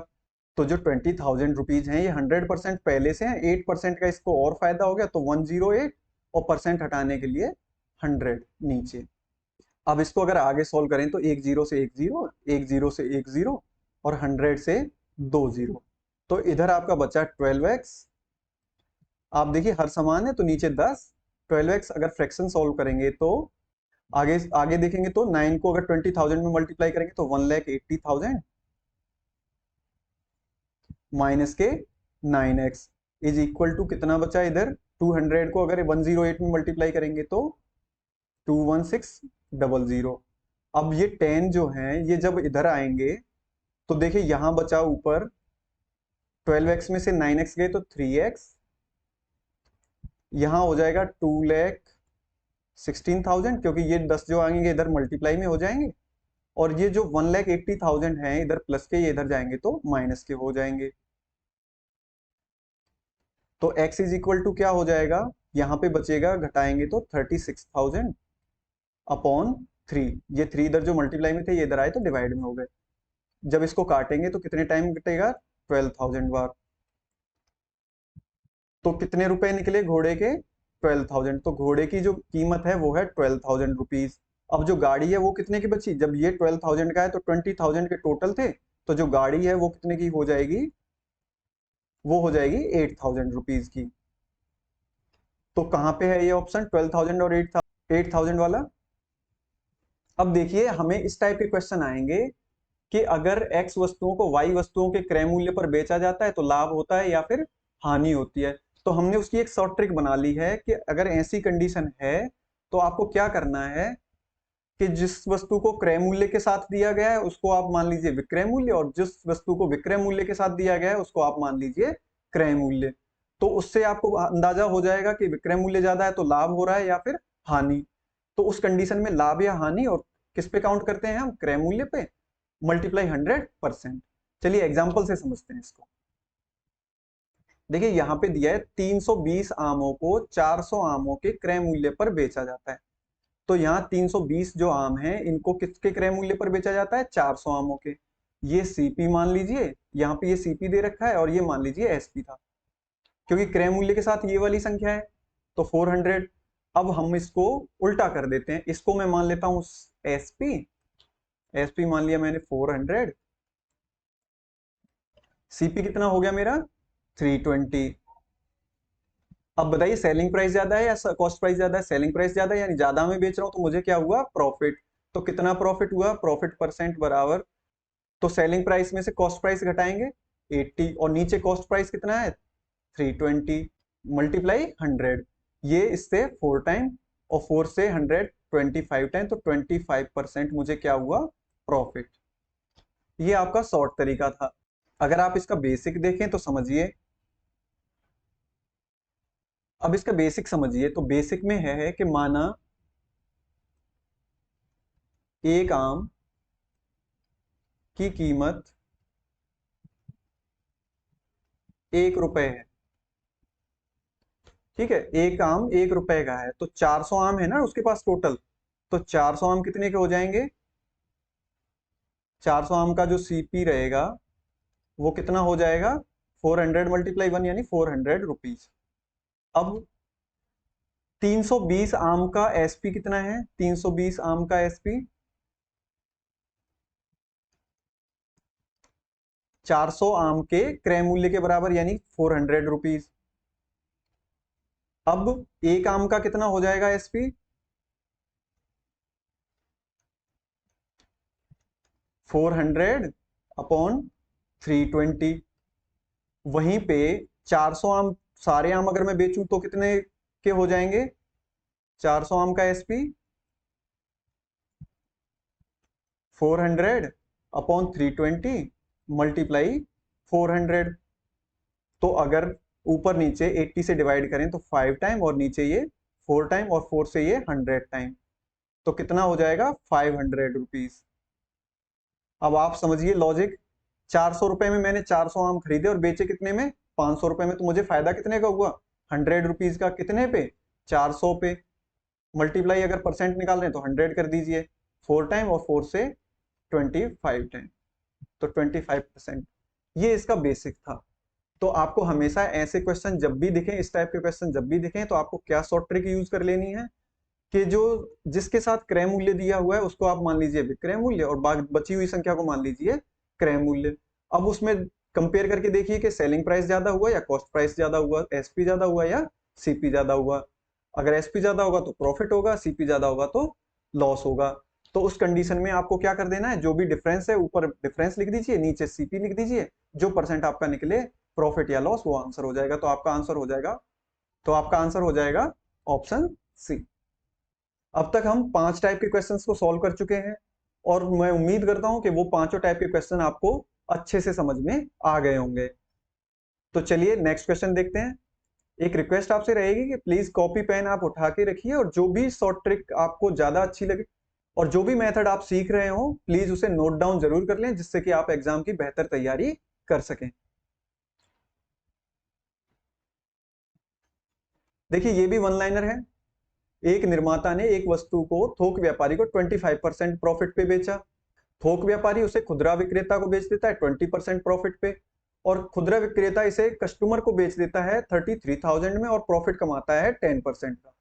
A: तो जो 20,000 रुपीज हैं ये 100% पहले से हैं, 8% का इसको और फायदा हो गया, तो 108 और परसेंट हटाने के लिए 100 नीचे। अब इसको अगर आगे सॉल्व करें तो एक जीरो से एक जीरो, एक जीरो से एक जीरो और 100 से 2 जीरो, तो इधर आपका बचा 12x। आप देखिए हर समान है तो नीचे 10, 12x अगर फ्रैक्शन सॉल्व करेंगे तो आगे आगे देखेंगे तो 9 को अगर 20,000 में मल्टीप्लाई करेंगे तो 1,80,000 माइनस के 9x इज इक्वल टू कितना बचा इधर, 200 को अगर 108 में मल्टीप्लाई करेंगे तो 21600। अब ये 10 जो है ये जब इधर आएंगे तो देखिए यहां बचा ऊपर 12x में से 9x गए तो 3x, यहां हो जाएगा 2,16,000 क्योंकि ये 10 जो आएंगे इधर मल्टीप्लाई में हो जाएंगे, और ये जो 1,80,000 है इधर प्लस के, ये इधर जाएंगे तो माइनस के हो जाएंगे। तो x इज इक्वल टू क्या हो जाएगा, यहां पे बचेगा, घटाएंगे तो 36,000 अपॉन 3। ये 3 इधर जो मल्टीप्लाई में थे ये इधर आए तो डिवाइड में हो गए। जब इसको काटेंगे तो कितने टाइम कटेगा, 12,000 बार। तो कितने रुपए निकले घोड़े के, 12,000। तो घोड़े की जो कीमत है वो है 12,000 रुपीज। अब जो गाड़ी है वो कितने की बची, जब ये 12,000 का है तो 20,000 के टोटल थे, तो जो गाड़ी है वो कितने की हो जाएगी, वो हो जाएगी 8,000 रुपीज की। तो कहां पे है ये ऑप्शन 12,000 और 8,000 वाला। अब देखिए हमें इस टाइप के क्वेश्चन आएंगे कि अगर x वस्तुओं को y वस्तुओं के क्रय मूल्य पर बेचा जाता है तो लाभ होता है या फिर हानि होती है। तो हमने उसकी एक शॉर्ट ट्रिक बना ली है कि अगर ऐसी कंडीशन है तो आपको क्या करना है कि जिस वस्तु को क्रय मूल्य के साथ दिया गया है उसको आप मान लीजिए विक्रय मूल्य, और जिस वस्तु को विक्रय मूल्य के साथ दिया गया है उसको आप मान लीजिए क्रय मूल्य। तो उससे आपको अंदाजा हो जाएगा कि विक्रय मूल्य ज्यादा है तो लाभ हो रहा है या फिर हानि। तो उस कंडीशन में लाभ या हानि और किस पे काउंट करते हैं हम, क्रय मूल्य पे, मल्टीप्लाई 100%। चलिए एग्जाम्पल से समझते हैं इसको। देखिए यहां पे दिया है 320 आमों को 400 आमों के क्रय मूल्य पर बेचा जाता है। तो यहाँ 320 जो आम हैं इनको किसके क्रय मूल्य पर बेचा जाता है, 400 आमों के। ये सीपी मान लीजिए, यहाँ पे ये सीपी दे रखा है, और ये मान लीजिए एसपी था, क्योंकि क्रय मूल्य के साथ ये वाली संख्या है तो 400। अब हम इसको उल्टा कर देते हैं, इसको मैं मान लेता हूं एसपी, एसपी मान लिया मैंने 400, सीपी कितना हो गया मेरा 320। अब बताइए सेलिंग प्राइस ज्यादा है या कॉस्ट प्राइस ज्यादा है, सेलिंग प्राइस ज्यादा है, यानी ज्यादा में बेच रहा हूं तो मुझे क्या हुआ, प्रॉफिट। तो कितना प्रॉफिट हुआ, प्रॉफिट परसेंट बराबर, तो सेलिंग प्राइस में से कॉस्ट प्राइस घटाएंगे 80, और नीचे कॉस्ट प्राइस कितना है 320 मल्टीप्लाई 100, ये इससे 4 टाइम, और 4 से 100 25 टाइम, तो 25% मुझे क्या हुआ, प्रॉफिट। ये आपका शॉर्ट तरीका था। अगर आप इसका बेसिक देखें तो समझिए, अब इसका बेसिक समझिए, तो बेसिक में है कि माना एक आम की कीमत 1 रुपए है, ठीक है, एक आम 1 रुपए का है, तो 400 आम है ना उसके पास टोटल, तो 400 आम कितने के हो जाएंगे, 400 आम का जो सीपी रहेगा वो कितना हो जाएगा, 400 मल्टीप्लाई 1 यानी 400 रुपीज। अब 320 आम का एसपी कितना है, 320 आम का एसपी 400 आम के क्रय मूल्य के बराबर यानी 400 रुपीज। अब एक आम का कितना हो जाएगा एसपी, 400 अपॉन 320। वहीं पे 400 आम, सारे आम अगर मैं बेचूं तो कितने के हो जाएंगे, 400 आम का एसपी 400 अपॉन 320 मल्टीप्लाई 400। तो अगर ऊपर नीचे 80 से डिवाइड करें तो 5 टाइम, और नीचे ये 4 टाइम, और 4 से ये 100 टाइम, तो कितना हो जाएगा 500 रुपीज। अब आप समझिए लॉजिक, 400 रुपए में मैंने 400 आम खरीदे और बेचे कितने में, 500 रुपए में, तो मुझे फायदा कितने का हुआ, 100 रुपीज का, कितने पे, 400 पे। मल्टीप्लाई अगर परसेंट निकाल रहे हैं तो 100 कर दीजिए, 4 टाइम और 4 से 25 टाइम, तो 25%। ये इसका बेसिक था। तो आपको हमेशा ऐसे क्वेश्चन जब भी दिखें, इस टाइप के क्वेश्चन जब भी दिखें, तो आपको क्या शॉर्ट ट्रिक यूज कर लेनी है कि जो जिसके साथ क्रय मूल्य दिया हुआ है उसको आप मान लीजिए विक्रय मूल्य, और बची हुई संख्या को मान लीजिए क्रय मूल्य। अब उसमें कंपेयर करके देखिए कि सेलिंग प्राइस ज्यादा हुआ या कॉस्ट प्राइस ज्यादा हुआ, एसपी ज्यादा हुआ या सीपी ज्यादा हुआ। अगर एसपी ज्यादा होगा तो प्रॉफिट होगा, सीपी ज्यादा होगा तो लॉस होगा। तो उस कंडीशन में आपको क्या कर देना है, जो भी डिफरेंस है ऊपर डिफरेंस लिख दीजिए, नीचे सीपी लिख दीजिए, जो परसेंट आपका निकले प्रॉफिट या लॉस वो आंसर हो जाएगा। तो आपका आंसर हो जाएगा, ऑप्शन सी। अब तक हम 5 टाइप के क्वेश्चंस को सॉल्व कर चुके हैं, और मैं उम्मीद करता हूं कि वो पांचों टाइप के क्वेश्चन आपको अच्छे से समझ में आ गए होंगे। तो चलिए नेक्स्ट क्वेश्चन देखते हैं। एक रिक्वेस्ट आपसे रहेगी कि प्लीज कॉपी पेन आप उठा के रखिए, और जो भी शॉर्ट ट्रिक आपको ज्यादा अच्छी लगे और जो भी मेथड आप सीख रहे हो प्लीज उसे नोट डाउन जरूर कर लें, जिससे कि आप एग्जाम की बेहतर तैयारी कर सकें। देखिए ये भी वन लाइनर है। एक निर्माता ने एक वस्तु को थोक व्यापारी को 25% प्रॉफिट पे बेचा। थोक व्यापारी उसे खुदरा विक्रेता को बेच देता है 20% प्रॉफिट पे, और खुदरा विक्रेता इसे कस्टमर को बेच देता है 33,000 में और प्रॉफिट कमाता है 10% का।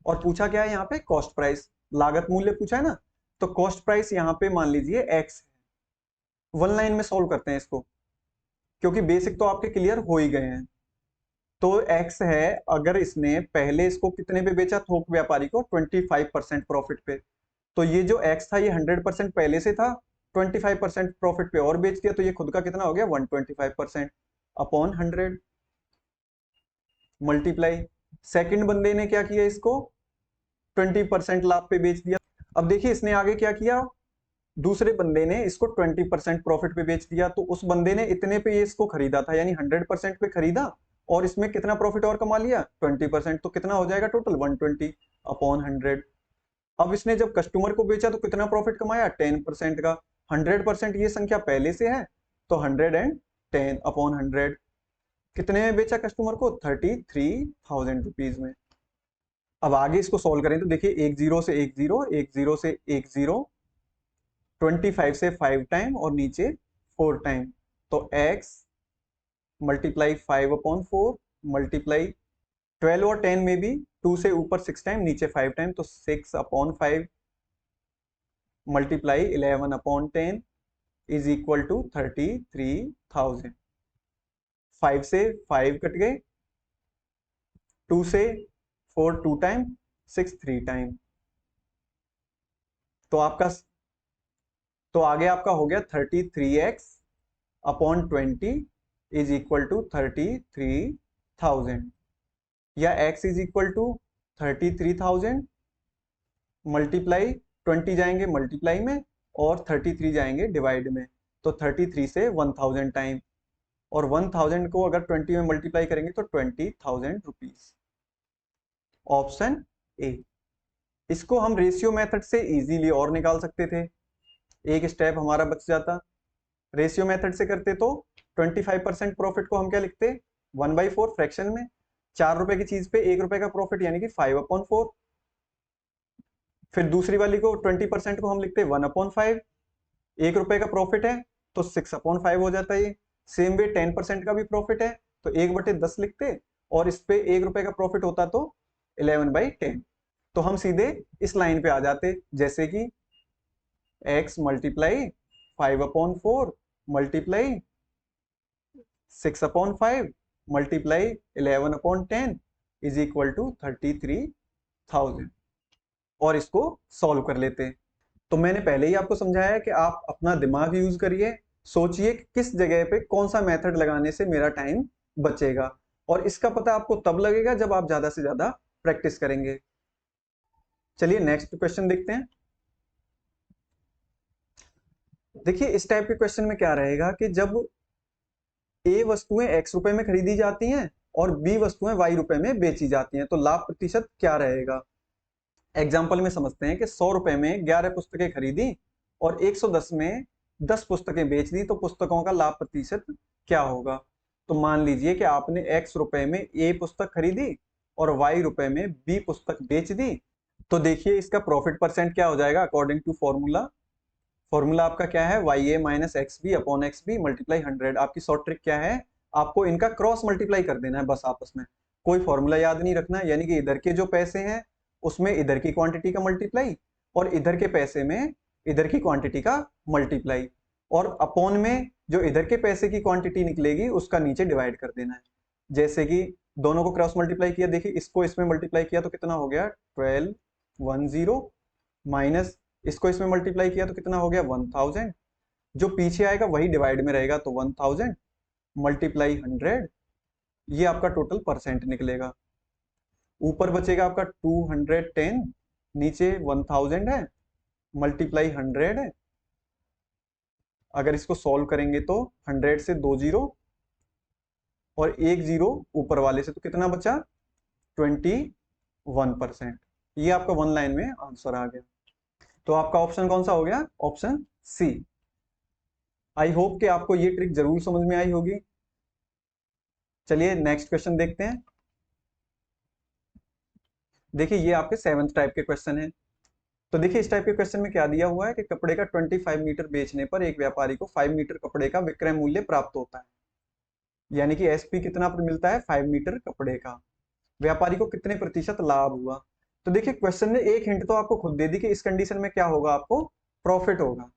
A: और पूछा क्या है यहाँ पे? कॉस्ट प्राइस, लागत मूल्य पूछा है ना। तो कॉस्ट प्राइस यहाँ पे मान लीजिए एक्स है। वन लाइन में सॉल्व करते हैं इसको, क्योंकि बेसिक तो आपके क्लियर हो ही गए हैं। तो एक्स है, अगर इसने पहले इसको कितने पे बेचा? थोक व्यापारी को 25% प्रॉफिट पे। तो ये जो एक्स था ये 100% पहले से था, 25% प्रॉफिट पे और बेच दिया, तो ये खुद का कितना हो गया? 125% अपॉन 100 मल्टीप्लाई। सेकंड बंदे ने क्या किया? इसको 20% लाभ पे बेच दिया। अब देखिए इसने आगे क्या किया, दूसरे बंदे ने इसको 20% प्रॉफिट पे बेच दिया, तो उस बंदे ने इतने पे ये इसको खरीदा था, यानी 100% पे खरीदा, और इसमें कितना प्रॉफिट और कमा लिया? 20%। तो कितना हो जाएगा टोटल? 120 अपॉन 100। अब इसने जब कस्टमर को बेचा तो कितना प्रॉफिट कमाया? 10% का। 100% ये संख्या पहले से है, तो 110 अपॉन 100। कितने में बेचा कस्टमर को? 33,000 रुपीज में। अब आगे इसको सॉल्व करें तो देखिए, एक जीरो से एक जीरो, एक जीरो से एक जीरो, 25 से 5 टाइम और नीचे 4 टाइम। तो x मल्टीप्लाई 5 अपॉन 4 मल्टीप्लाई 12 और 10 में भी 2 से ऊपर 6 टाइम, नीचे 5 टाइम, तो 6 upon 5 multiply 11 upon 10 is equal to 33,000। 5 से 5 कट गए, 2 से 4 2 टाइम, 6 3 टाइम। तो आपका तो आगे आपका हो गया 33x upon 20 is equal to 33,000, या x is equal to 33,000 multiply 20 जाएंगे मल्टीप्लाई में और 33 जाएंगे डिवाइड में, तो 33 से 1000 टाइम, और 1000 को अगर 20 में मल्टीप्लाई करेंगे तो 20,000 रुपीज। Option A. इसको हम रेशियो मेथड से इजीली और निकाल सकते थे, एक स्टेप हमारा बच जाता। रेशियो मेथड से करते तो 25% प्रॉफिट को हम क्या लिखते? 1/4 फ्रैक्शन में। 4 रुपए की चीज पे 1 रुपए का प्रॉफिट, यानी कि 5 अपॉन 4। फिर दूसरी वाली को 20% को हम लिखते 1 अपॉन 5। 1 रुपए का प्रॉफिट है तो 6 अपॉन 5 हो जाता है ये। सेम वे 10% का भी प्रॉफिट है तो 1/10 लिखते, और इस पे 1 रुपए का प्रॉफिट होता तो 11/10। तो हम सीधे इस लाइन पे आ जाते, जैसे कि x multiply 5 upon 4 multiply 6 upon 5 multiply 11 upon 10 is equal to 33,000। और इसको सॉल्व कर लेते। तो मैंने पहले ही आपको समझाया कि आप अपना दिमाग यूज करिए, सोचिए कि किस जगह पे कौन सा मेथड लगाने से मेरा टाइम बचेगा, और इसका पता आपको तब लगेगा जब आप ज्यादा से ज्यादा प्रैक्टिस करेंगे। चलिए नेक्स्ट क्वेश्चन देखते हैं। देखिए इस टाइप के क्वेश्चन में क्या रहेगा कि जब ए वस्तुएं x रुपए में खरीदी जाती हैं और बी वस्तुएं y रुपए में बेची जाती हैं, तो लाभ प्रतिशत क्या रहेगा? एग्जाम्पल में समझते हैं कि 100 रुपए में 11 पुस्तकें खरीदी और 110 में 10 पुस्तकें बेच दी, तो पुस्तकों का लाभ प्रतिशत क्या होगा? तो मान लीजिए कि आपने x रुपए में a पुस्तक खरीदी और y रुपए में b पुस्तक बेच दी। तो देखिए इसका प्रॉफिट परसेंट क्या हो जाएगा अकॉर्डिंग टू फॉर्मूला। फॉर्मूला आपका क्या है? YA minus X B upon X B multiply 100। आपकी शॉर्ट ट्रिक क्या है? आपको इनका क्रॉस मल्टीप्लाई कर देना है बस आपस में, कोई फॉर्मूला याद नहीं रखना है। यानी कि इधर के जो पैसे हैं उसमें इधर की क्वांटिटी का मल्टीप्लाई, और इधर के पैसे में इधर की क्वांटिटी का मल्टीप्लाई, और अपॉन में जो इधर के पैसे की क्वांटिटी निकलेगी उसका नीचे डिवाइड कर देना है। जैसे कि दोनों को क्रॉस मल्टीप्लाई किया, देखिए इसको इसमें मल्टीप्लाई किया तो कितना हो गया? 1210 माइनस इसको इसमें मल्टीप्लाई किया तो कितना हो गया? 1000। जो पीछे आएगा वही डिवाइड में रहेगा, तो 1000 मल्टीप्लाई 100, ये आपका टोटल परसेंट निकलेगा। ऊपर बचेगा आपका 210, नीचे 1000 है, मल्टीप्लाई 100 है, अगर इसको सॉल्व करेंगे तो 100 से 2 जीरो और 1 जीरो ऊपर वाले से, तो कितना बचा 21%। ये आपका वन लाइन में आंसर आ गया। तो आपका ऑप्शन कौन सा हो गया? Option C. आई होप कि आपको ये ट्रिक जरूर समझ में आई होगी। चलिए नेक्स्ट क्वेश्चन देखते हैं। देखिए ये आपके 7th टाइप के क्वेश्चन है। तो देखिए इस टाइप के क्वेश्चन में क्या दिया हुआ है कि कपड़े का 25 मीटर बेचने पर एक व्यापारी को 5 मीटर कपड़े का विक्रय मूल्य प्राप्त होता है। यानी कि एसपी कितना पर मिलता है? 5 मीटर कपड़े का। व्यापारी को कितने प्रतिशत लाभ हुआ? तो देखिए क्वेश्चन ने एक हिंट तो आपको खुद दे दी कि इस कंडीशन में क्या होगा, आपको प्रॉफिट होगा।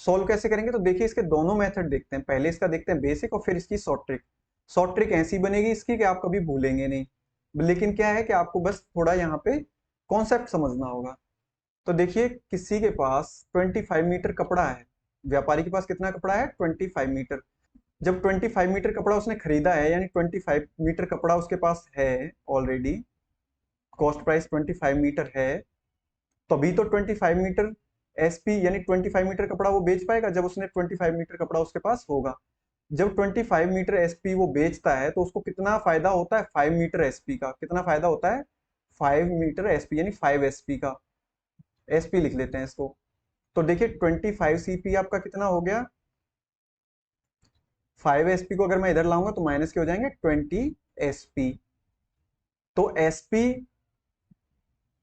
A: सोल्व कैसे करेंगे? तो देखिए इसके दोनों मेथड देखते हैं। पहले इसका देखते हैं बेसिक और फिर इसकी शॉर्ट ट्रिक। शॉर्ट ट्रिक ऐसी बनेगी इसकी कि आप कभी भूलेंगे नहीं, लेकिन क्या है कि आपको बस थोड़ा यहाँ पे कॉन्सेप्ट समझना होगा। तो देखिए किसी के पास 25 मीटर कपड़ा है, व्यापारी के पास कितना कपड़ा है? 25 मीटर। जब 25 मीटर कपड़ा उसने खरीदा है, यानी 25 मीटर कपड़ा उसके पास है ऑलरेडी, कॉस्ट प्राइस 25 मीटर है, तभी तो 25 मीटर एसपी यानी 25 मीटर कपड़ा वो बेच पाएगा जब उसने 25 मीटर कपड़ा उसके पास होगा। जब 25 मीटर एसपी वो बेचता है तो उसको कितना फायदा होता है? 5 मीटर एसपी का। कितना फायदा होता है? 5 मीटर एसपी यानी 5 एसपी का। एसपी लिख लेते हैं इसको। तो देखिए 25 सीपी आपका कितना हो गया? 5 एसपी को अगर मैं इधर लाऊंगा तो माइनस के हो जाएंगे 20 एसपी। तो एसपी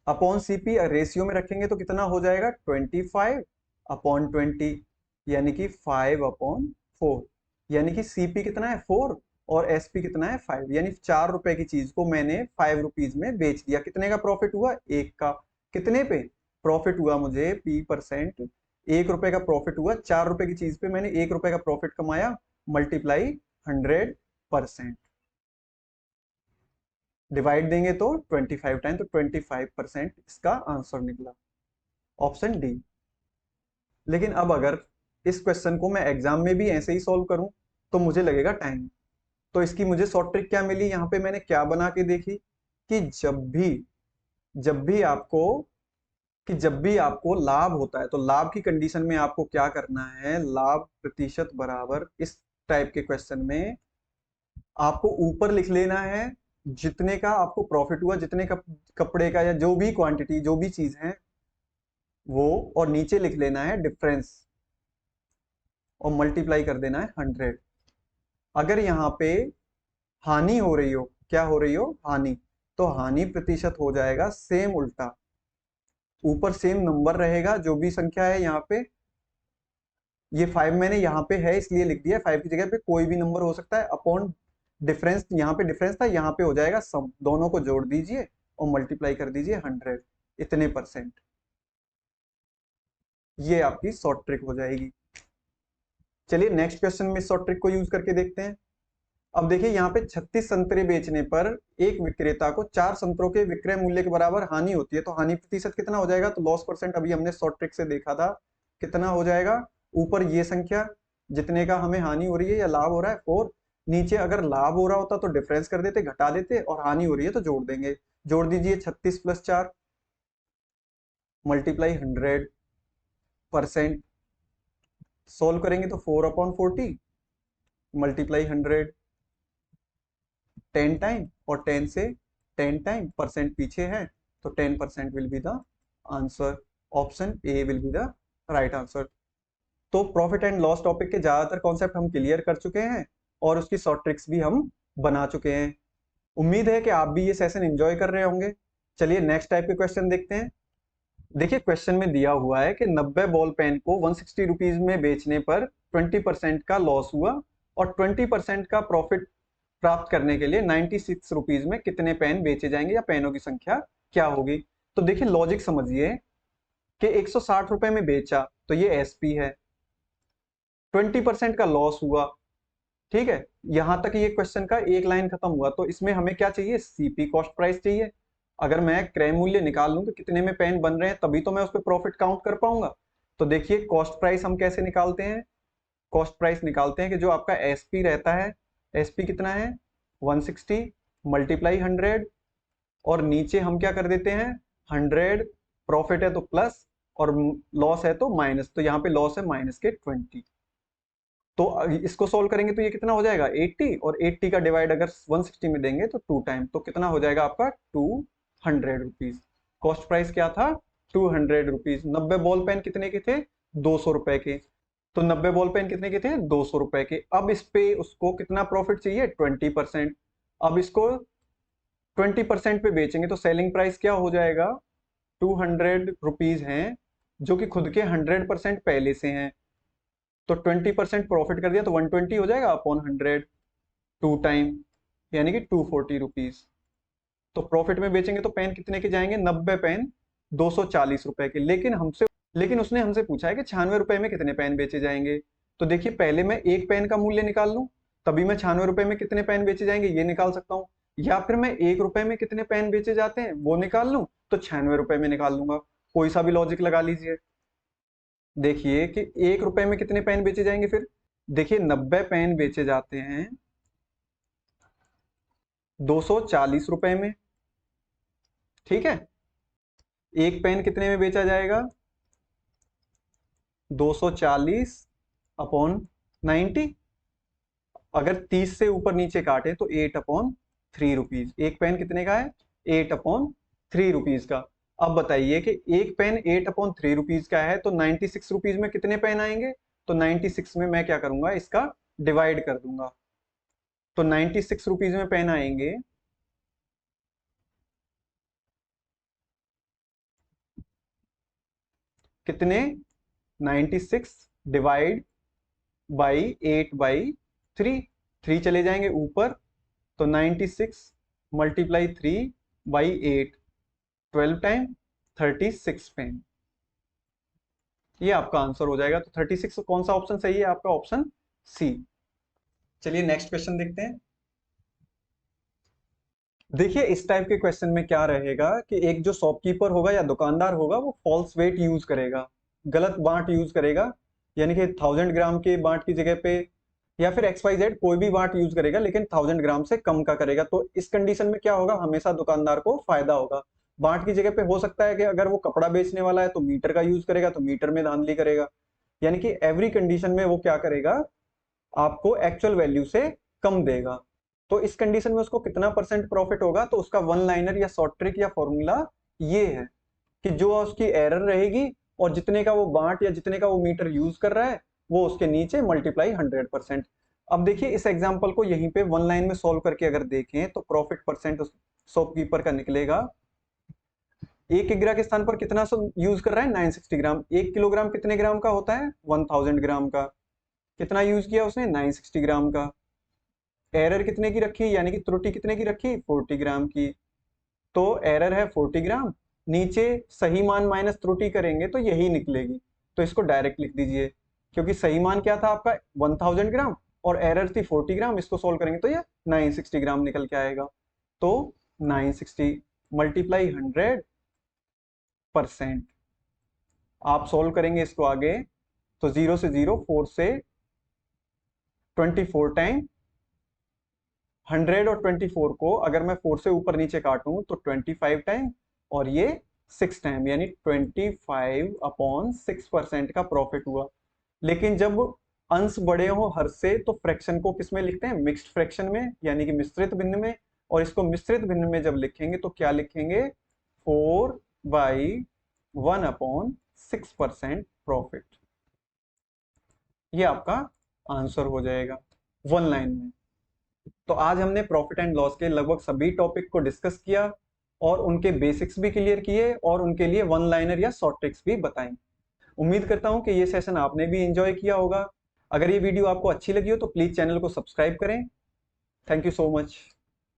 A: अपॉन सीपी रेशियो में रखेंगे तो कितना हो जाएगा? 25 अपॉन 20, यानी कि 5/4। यानी कि सीपी कितना है? 4 और एसपी कितना है? 5। यानी 4 रुपए की चीज को मैंने 5 रुपीज में बेच दिया। कितने का प्रॉफिट हुआ? 1 का। कितने पे प्रॉफिट हुआ? मुझे P%। 1 रुपए का प्रॉफिट हुआ। 4 रुपए की चीज पे मैंने 1 रुपए का प्रॉफिट कमाया, मल्टीप्लाई 100%। डिवाइड देंगे तो 25 टाइम, तो 25% इसका आंसर निकला, ऑप्शन डी। लेकिन अब अगर इस क्वेश्चन को मैं एग्जाम में भी ऐसे ही सॉल्व करूं तो मुझे लगेगा टाइम। तो इसकी मुझे शॉर्ट ट्रिक क्या मिली? यहाँ पे मैंने क्या बना के देखी कि जब भी आपको लाभ होता है तो लाभ की कंडीशन में आपको क्या करना है? लाभ प्रतिशत बराबर, इस टाइप के क्वेश्चन में आपको ऊपर लिख लेना है जितने का आपको प्रॉफिट हुआ, जितने का कपड़े का या जो भी क्वांटिटी जो भी चीज है वो, और नीचे लिख लेना है डिफरेंस और मल्टीप्लाई कर देना है 100। अगर यहाँ पे हानि हो रही हो, क्या हो रही हो? हानि, तो हानि प्रतिशत हो जाएगा सेम उल्टा। ऊपर सेम नंबर रहेगा जो भी संख्या है। यहाँ पे ये 5 मैंने यहाँ पे है इसलिए लिख दिया, 5 की जगह पे कोई भी नंबर हो सकता है, अपॉन डिफरेंस। यहाँ पे डिफरेंस था, यहाँ पे हो जाएगा सम। दोनों को जोड़ दीजिए और मल्टीप्लाई कर दीजिए 100, इतने परसेंट। ये आपकी शॉर्ट ट्रिक हो जाएगी। चलिए नेक्स्ट क्वेश्चन में शॉर्ट ट्रिक को यूज करके देखते हैं। अब देखिए यहाँ पे 36 संतरे बेचने पर एक विक्रेता को 4 संतरों के विक्रय मूल्य के बराबर हानि होती है, तो हानि प्रतिशत कितना हो जाएगा? तो लॉस परसेंट अभी हमने शॉर्ट ट्रिक से देखा था, कितना हो जाएगा? ऊपर ये संख्या जितने का हमें हानि हो रही है या लाभ हो रहा है 4, नीचे अगर लाभ हो रहा होता तो डिफरेंस कर देते, घटा देते, और हानि हो रही है तो जोड़ देंगे। जोड़ दीजिए 36 + 4 मल्टीप्लाई 100%। सोल्व करेंगे तो 4/40 मल्टीप्लाई 100, 10 टाइम, और 10 से 10 टाइम, परसेंट पीछे है तो 10% will be the answer. Option A will be the right answer. तो प्रॉफिट एंड लॉस टॉपिक के ज्यादातर कॉन्सेप्ट हम क्लियर कर चुके हैं और उसकी शॉर्ट ट्रिक्स भी हम बना चुके हैं। उम्मीद है कि आप भी ये सेशन एंजॉय कर रहे होंगे। चलिए नेक्स्ट टाइप के क्वेश्चन देखते हैं। देखिए क्वेश्चन में दिया हुआ है कि 90 बॉल पेन को 160 रुपीज में बेचने पर 20% का लॉस हुआ और 20% का प्रॉफिट प्राप्त करने के लिए 96 रुपीज में कितने पेन बेचे जाएंगे या पेनों की संख्या क्या होगी? तो देखिए लॉजिक समझिए कि 160 रुपए में बेचा तो ये एसपी है, 20% का लॉस हुआ, ठीक है। यहां तक ये क्वेश्चन का एक लाइन खत्म हुआ। तो इसमें हमें क्या चाहिए? सीपी कॉस्ट प्राइस चाहिए। अगर मैं क्रय मूल्य निकाल लूं कि कितने में पेन बन रहे हैं तभी तो मैं उस पर प्रॉफिट काउंट कर पाऊंगा। तो देखिए कॉस्ट प्राइस हम कैसे निकालते हैं? कॉस्ट प्राइस निकालते हैं कि जो आपका एसपी रहता है, एसपी कितना है? 160 मल्टीप्लाई 100, और नीचे हम क्या कर देते हैं? 100, प्रॉफिट है तो प्लस और लॉस है तो माइनस, तो यहाँ पे लॉस है -20। तो इसको सोल्व करेंगे तो ये कितना हो जाएगा 80, और 80 का डिवाइड अगर 160 में देंगे तो 2 टाइम, तो कितना हो जाएगा आपका 200 रुपीज। कॉस्ट प्राइस क्या था 200 रुपीज। 90 बॉल पेन कितने के थे 200 रुपए के, तो 90 बॉल पेन कितने के थे 200 रुपए के। अब इस पे उसको कितना प्रॉफिट चाहिए 20%। अब इसको 20% पे बेचेंगे तो सेलिंग प्राइस क्या हो जाएगा 200 रुपीज है, जो कि खुद के 100% पहले से हैं। तो 20% प्रॉफिट कर दिया तो 120 हो जाएगा अपॉन 100, 2 टाइम, यानी कि 240 रुपीज। तो प्रॉफिट में बेचेंगे तो पेन कितने के जाएंगे 90 पेन 240 रुपए के। लेकिन उसने हमसे पूछा है कि 96 रुपए में कितने पेन बेचे जाएंगे। तो देखिए पहले मैं एक पेन का मूल्य निकाल लूं, तभी मैं 96 रुपए में कितने पेन बेचे जाएंगे ये निकाल सकता हूं, या फिर मैं 1 रुपए में कितने पेन बेचे जाते हैं वो निकाल लूं तो 96 रुपए में निकाल लूंगा। कोई सा भी लॉजिक लगा लीजिए। देखिए कि 1 रुपए में कितने पेन बेचे जाएंगे, फिर देखिए 90 पेन बेचे जाते हैं 240 रुपए में, ठीक है। एक पेन कितने में बेचा जाएगा 240 अपॉन 90। अगर 30 से ऊपर नीचे काटे तो 8 अपॉन 3 रुपीज। एक पेन कितने का है 8 अपॉन 3 रुपीज का। अब बताइए कि एक पेन 8 अपॉन 3 रुपीज का है तो 96 रुपीज में कितने पेन आएंगे। तो 96 में मैं क्या करूंगा इसका डिवाइड कर दूंगा, तो 96 रुपीज में पेन आएंगे कितने 96 डिवाइड बाई 8 बाई 3, 3 चले जाएंगे ऊपर, तो 96 मल्टीप्लाई 3 बाई 8, 12 टाइम 36 पेन। ये आपका आंसर हो जाएगा। तो 36 कौन सा ऑप्शन सही है आपका, ऑप्शन सी। चलिए नेक्स्ट क्वेश्चन देखते हैं। देखिए इस टाइप के क्वेश्चन में क्या रहेगा कि एक जो शॉपकीपर होगा या दुकानदार होगा वो फॉल्स वेट यूज करेगा, गलत बांट यूज करेगा, यानी कि 1000 ग्राम के बांट की जगह पे, या फिर XYZ कोई भी बांट यूज करेगा लेकिन 1000 ग्राम से कम का करेगा। तो इस कंडीशन में क्या होगा, हमेशा दुकानदार को फायदा होगा। बांट की जगह पे हो सकता है कि अगर वो कपड़ा बेचने वाला है तो मीटर का यूज करेगा, तो मीटर में धांधली करेगा, यानी कि एवरी कंडीशन में वो क्या करेगा आपको एक्चुअल वैल्यू से कम देगा। तो इस कंडीशन में उसको कितना परसेंट प्रॉफिट होगा, तो उसका वन लाइनर या शॉर्ट ट्रिक या फॉर्मूला ये है कि जो उसकी एरर रहेगी और जितने का वो बांट या जितने का वो मीटर यूज कर रहा है वो उसके नीचे मल्टीप्लाई 100%। अब देखिए इस एग्जांपल को यहीं पे वन लाइन में सॉल्व करके अगर देखें तो प्रॉफिट परसेंट शॉपकीपर का निकलेगा। 1 किग्रा के स्थान पर कितना यूज कर रहा है 960 ग्राम। 1 किलोग्राम कितने ग्राम का होता है 1000 ग्राम का। कितना यूज किया उसने 960 ग्राम का। एरर कितने की रखी, यानी कि त्रुटि कितने की रखी 40 ग्राम की। तो एरर है 40 ग्राम, नीचे सही मान माइनस त्रुटि करेंगे तो यही निकलेगी। तो इसको डायरेक्ट लिख दीजिए, क्योंकि सही मान क्या था आपका 1000 ग्राम और एरर थी 40 ग्राम। इसको सोल्व करेंगे तो ये 960 ग्राम निकल के आएगा। तो 960 मल्टीप्लाई 100%। आप सोल्व करेंगे इसको आगे तो 0 से 0, 4 से 24 टाइम 100 और 24 को अगर मैं 4 से ऊपर नीचे काटूं तो 25 टाइम और ये 6 टाइम, यानी 25 अपॉन 6% का प्रॉफिट हुआ। लेकिन जब अंश बड़े हो हर से तो फ्रैक्शन को किस में लिखते हैं मिक्स्ड फ्रैक्शन में, यानी कि मिश्रित भिन्न में। और इसको मिश्रित भिन्न में जब लिखेंगे तो क्या लिखेंगे 4/1 अपॉन 6% प्रॉफिट। ये आपका आंसर हो जाएगा वन लाइन में। तो आज हमने प्रॉफिट एंड लॉस के लगभग सभी टॉपिक को डिस्कस किया और उनके बेसिक्स भी क्लियर किए और उनके लिए वन लाइनर या शॉर्ट ट्रिक्स भी बताई। उम्मीद करता हूं कि ये सेशन आपने भी एंजॉय किया होगा। अगर ये वीडियो आपको अच्छी लगी हो तो प्लीज चैनल को सब्सक्राइब करें। Thank you so much.